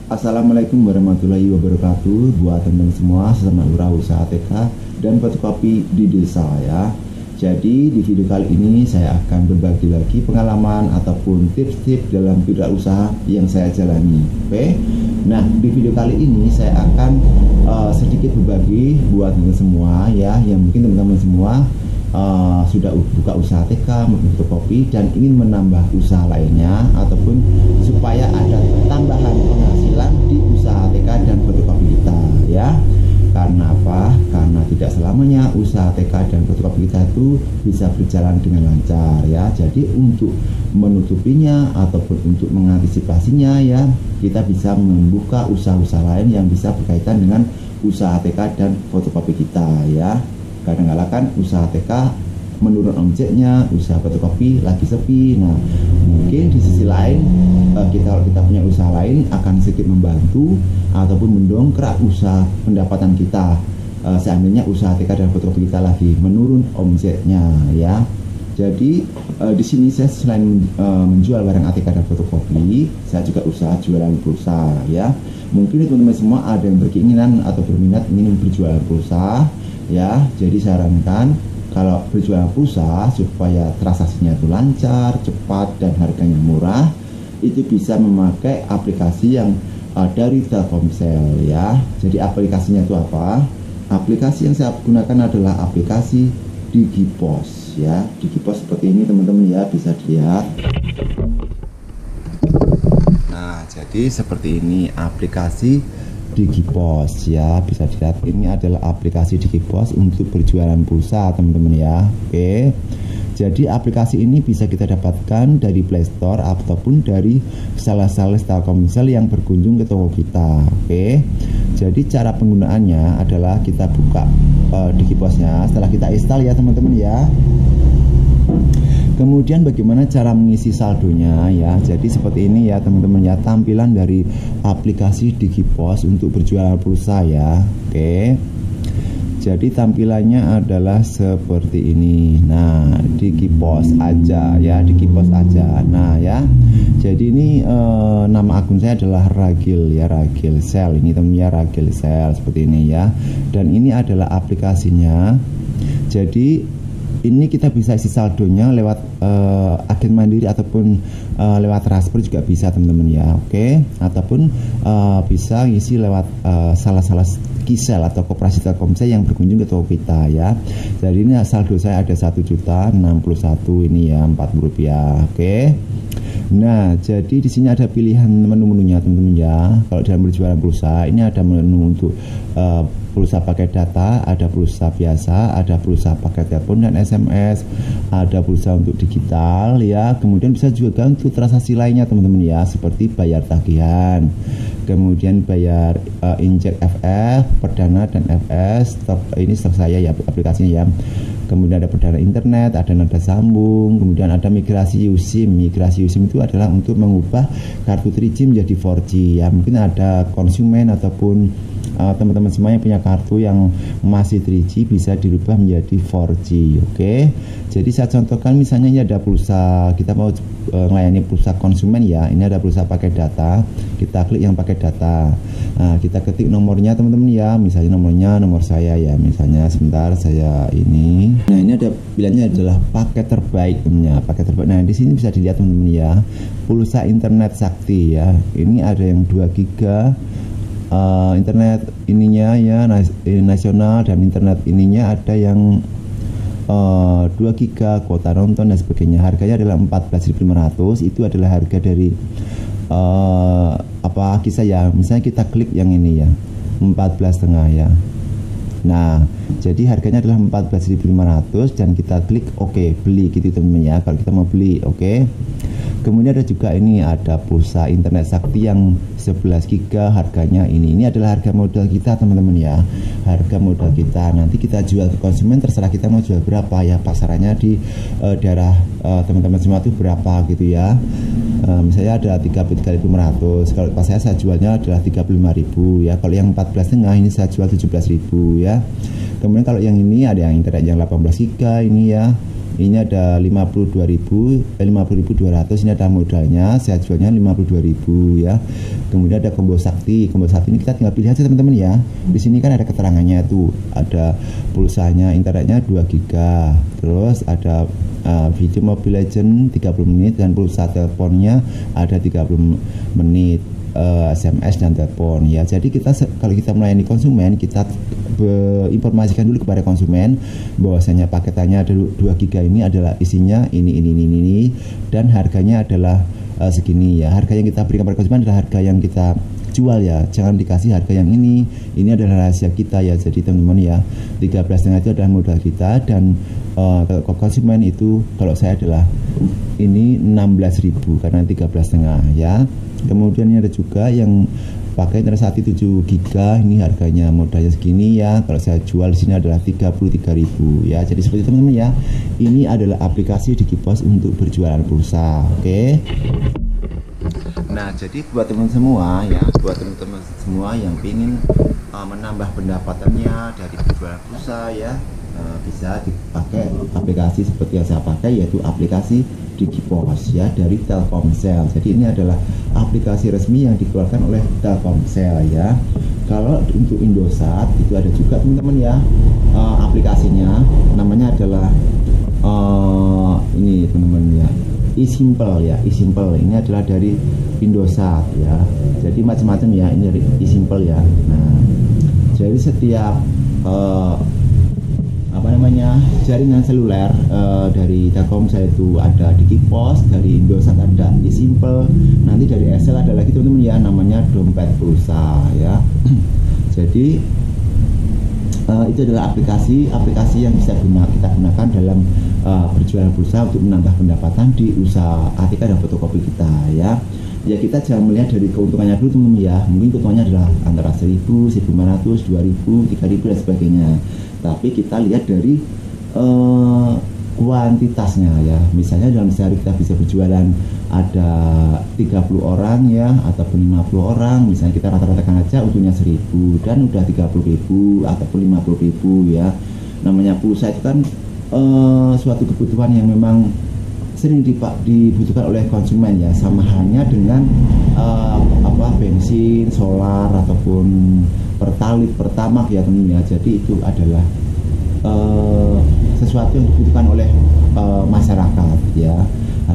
Assalamualaikum warahmatullahi wabarakatuh. Buat teman-teman semua, selamat berusaha TK dan fotokopi di desa ya. Jadi di video kali ini saya akan berbagi lagi pengalaman ataupun tips-tips dalam wirausaha yang saya jalani. Oke. Nah, di video kali ini saya akan sedikit berbagi buat teman-teman semua ya, yang mungkin teman-teman semua sudah buka usaha TK, fotokopi dan ingin menambah usaha lainnya ataupun supaya ada tambahan penghasilan di usaha TK dan fotokopi kita ya. Karena apa? Karena tidak selamanya usaha TK dan fotokopi kita itu bisa berjalan dengan lancar ya. Jadi untuk menutupinya ataupun untuk mengantisipasinya ya, kita bisa membuka usaha-usaha lain yang bisa berkaitan dengan usaha TK dan fotokopi kita ya. Kadang-kadang kan usaha TK menurun omsetnya, usaha fotokopi lagi sepi. Nah, mungkin di sisi lain kalau kita punya usaha lain akan sedikit membantu ataupun mendongkrak usaha pendapatan kita. Seandainya usaha TK dan fotokopi kita lagi menurun omsetnya ya. Jadi di sini saya selain menjual barang ATK dan fotokopi, saya juga usaha jualan pulsa ya. Mungkin teman-teman semua ada yang berkeinginan atau berminat ingin berjualan pulsa ya. Jadi saya sarankan kalau berjualan pulsa supaya transaksinya itu lancar, cepat dan harganya murah, itu bisa memakai aplikasi yang dari Telkomsel ya. Jadi aplikasinya itu apa? Aplikasi yang saya gunakan adalah aplikasi Digipos ya. Digipos seperti ini teman-teman ya, bisa dilihat. Nah, jadi seperti ini aplikasi Digipos ya, bisa dilihat. Ini adalah aplikasi Digipos untuk berjualan pulsa teman-teman ya. Oke. Jadi aplikasi ini bisa kita dapatkan dari Play Store ataupun dari sales-sales Telkomsel yang berkunjung ke toko kita. Oke. Jadi cara penggunaannya adalah kita buka Digiposnya setelah kita install ya teman-teman ya. Kemudian bagaimana cara mengisi saldonya ya. Jadi seperti ini ya teman-teman ya, tampilan dari aplikasi Digipos untuk berjualan pulsa ya. Oke. Jadi tampilannya adalah seperti ini. Nah, Digipos aja ya, Digipos aja. Nah ya. Jadi ini nama akun saya adalah Ragil ya, Ragil Sel. Ini temennya Ragil Sel seperti ini ya. Dan ini adalah aplikasinya. Jadi ini kita bisa isi saldonya lewat agen mandiri ataupun lewat transfer juga bisa teman-teman ya. Oke. Ataupun bisa ngisi lewat salah-salah Kisel atau koperasi Telkomsel yang berkunjung ke toko kita ya. Jadi ini saldo saya ada 1.061 ini ya, Rp40. Oke. Nah, jadi di sini ada pilihan menu-menunya teman-teman ya. Kalau dalam berjualan pulsa, ini ada menu untuk pulsa pakai data, ada pulsa biasa, ada pulsa pakai telepon dan SMS, ada pulsa untuk digital ya. Kemudian bisa juga untuk transaksi lainnya teman-teman ya, seperti bayar tagihan, kemudian bayar injek FF, perdana dan FS. Ini saya ya aplikasinya ya. Kemudian ada perdana internet, ada nada sambung, kemudian ada migrasi USIM. Migrasi USIM itu adalah untuk mengubah kartu 3G menjadi 4G ya. Mungkin ada konsumen ataupun teman-teman semua yang punya kartu yang masih 3G bisa dirubah menjadi 4G. Oke. Jadi saya contohkan misalnya ini ada pulsa, kita mau melayani pulsa konsumen ya. Ini ada pulsa pakai data, kita klik yang pakai data. Nah, kita ketik nomornya teman-teman ya. Misalnya nomornya nomor saya ya. Misalnya sebentar saya ini. Nah, ini ada pilihannya adalah paket terbaik temennya, paket terbaik. Nah, di sini bisa dilihat teman-teman ya. Pulsa internet sakti ya. Ini ada yang 2 GB internet ininya ya, nasional, dan internet ininya ada yang 2 GB kuota nonton dan sebagainya. Harganya adalah 14.500. Itu adalah harga dari kisah ya. Misalnya kita klik yang ini ya, 14,5 ya. Nah, jadi harganya adalah 14.500 dan kita klik oke, beli gitu teman-teman ya. Kalau kita mau beli, oke. Kemudian ada juga ini, ada pulsa internet sakti yang 11 GB harganya ini. Ini adalah harga modal kita teman-teman ya. Harga modal kita. Nanti kita jual ke konsumen, terserah kita mau jual berapa ya. Pasarannya di daerah teman-teman semua itu berapa gitu ya. Misalnya ada 33.500. Kalau pas saya jualnya adalah 35.000 ya. Kalau yang 14,5 ini saya jual 17.000 ya. Kemudian kalau yang ini ada yang internet yang 18 GB ini ya. Ini ada 50.200, ini ada modalnya, saya jualnya 52.000 ya. Kemudian ada combo sakti. Combo sakti ini kita tinggal pilih aja teman-teman ya. Di sini kan ada keterangannya tuh, ada pulsanya, internetnya 2 GB. Terus ada video Mobile Legend 30 menit dan pulsa teleponnya ada 30 menit. SMS dan telepon ya. Jadi kita kalau kita melayani konsumen, kita informasikan dulu kepada konsumen bahwasanya paketannya ada 2 GB, ini adalah isinya ini dan harganya adalah segini ya. Harga yang kita berikan pada konsumen adalah harga yang kita jual ya. Jangan dikasih harga yang ini adalah rahasia kita ya. Jadi teman-teman ya, 13,5 itu adalah modal kita, dan konsumen itu kalau saya adalah ini 16.000 karena 13,5 ya. Kemudian ini ada juga yang pakai internet 7 GB, ini harganya modalnya segini ya. Kalau saya jual di sini adalah 33.000 ya. Jadi seperti itu teman-teman ya. Ini adalah aplikasi Digipos untuk berjualan pulsa. Oke. Nah, jadi buat teman semua ya, buat teman-teman semua yang ingin menambah pendapatannya dari berjualan pulsa ya, bisa dipakai aplikasi seperti yang saya pakai, yaitu aplikasi Digipos ya dari Telkomsel. Jadi ini adalah aplikasi resmi yang dikeluarkan oleh Telkomsel ya. Kalau untuk Indosat itu ada juga teman-teman ya, aplikasinya namanya adalah ini teman-teman ya, eSimple ya. eSimple ini adalah dari Indosat ya. Jadi macam-macam ya, ini dari eSimple ya. Nah, jadi setiap jaringan seluler dari Telkomsel itu ada Digipos, dari Indosat ada eSimple, nanti dari Excel ada lagi teman-teman ya, namanya dompet pulsa ya. Jadi itu adalah aplikasi yang bisa kita gunakan dalam berjualan pulsa untuk menambah pendapatan di usaha ATK dan fotokopi kita ya. Ya, kita jangan melihat dari keuntungannya dulu teman-teman ya. Mungkin keuntungannya adalah antara 1.000, 1.500, 2.000, 3.000 dan sebagainya. Tapi kita lihat dari kuantitasnya ya. Misalnya dalam sehari kita bisa berjualan ada 30 orang ya, ataupun 50 orang. Misalnya kita rata-ratakan aja untungnya 1.000 dan udah 30.000 ataupun 50.000 ya. Namanya pulsa itu kan suatu kebutuhan yang memang sering dibutuhkan oleh konsumen ya, sama halnya dengan bensin, solar ataupun pertalite, pertamax ya teman-teman ya. Jadi itu adalah sesuatu yang dibutuhkan oleh masyarakat ya,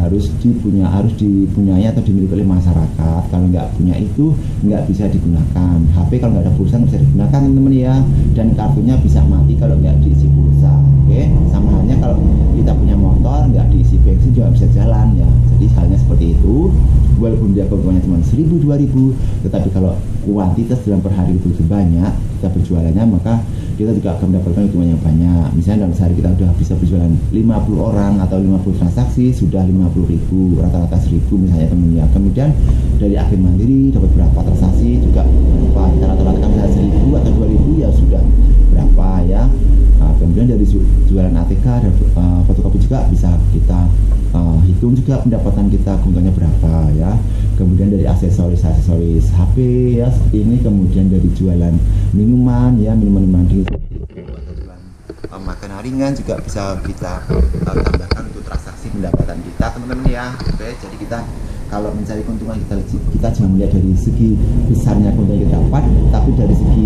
harus dipunyai atau dimiliki oleh masyarakat. Kalau nggak punya itu nggak bisa digunakan. HP kalau nggak ada pulsa nggak bisa digunakan teman-teman ya, dan kartunya bisa mati kalau nggak diisi pulsa. Oke, sama halnya kalau kita punya motor nggak diisi bensin juga bisa jalan ya. Jadi halnya seperti itu. Walaupun dia keuntungannya cuma 1.000, 2.000, tetapi kalau kuantitas dalam per hari itu banyak kita berjualannya, maka kita juga akan mendapatkan keuntungan yang banyak. Misalnya dalam sehari kita sudah bisa berjualan 50 orang atau 50 transaksi, sudah 50.000, rata-rata 1.000 misalnya teman ya. Kemudian dari agen mandiri dapat berapa transaksi juga berapa, kita rata-rata bisa 1.000 atau 2.000 ya sudah berapa ya. Nah, kemudian dari jualan ATK dan fotokopi juga bisa kita hitung juga pendapatan kita keuntungannya berapa ya. Kemudian dari aksesoris HP ya ini, kemudian dari jualan minuman ya, minuman mandi, makanan ringan juga bisa kita tambahkan untuk transaksi pendapatan kita teman-teman ya. Oke, jadi kita kalau mencari keuntungan kita jangan melihat dari segi besarnya keuntungan kita dapat, tapi dari segi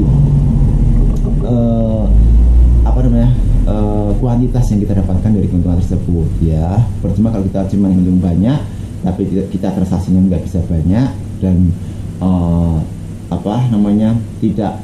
kuantitas yang kita dapatkan dari keuntungan tersebut ya. Percuma kalau kita cuma untung banyak tapi kita transaksinya nggak bisa banyak, dan tidak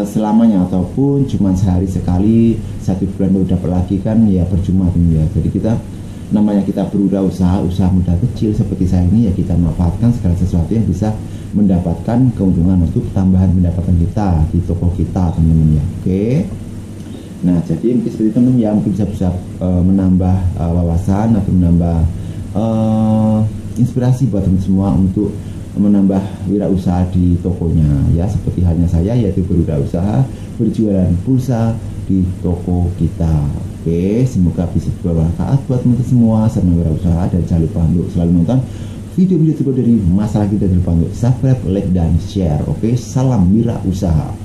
selamanya ataupun cuma sehari sekali, 1 bulan baru dapat lagi kan ya, percuma ya. Jadi kita berwirausaha, usaha modal kecil seperti saya ini ya, kita manfaatkan segala sesuatu yang bisa mendapatkan keuntungan untuk tambahan pendapatan kita di toko kita teman-teman ya. Oke. Nah, jadi mungkin seperti itu teman-teman ya, mungkin bisa menambah wawasan atau menambah inspirasi buat teman semua untuk menambah wirausaha di tokonya ya, seperti halnya saya, yaitu berwirausaha berjualan pulsa di toko kita. Oke, semoga bisa bermanfaat buat teman semua sama wirausaha, dan jangan lupa untuk selalu nonton video-video terbaru dari Mas Ragi, dan jangan lupa untuk subscribe, like, dan share. Oke, salam wirausaha.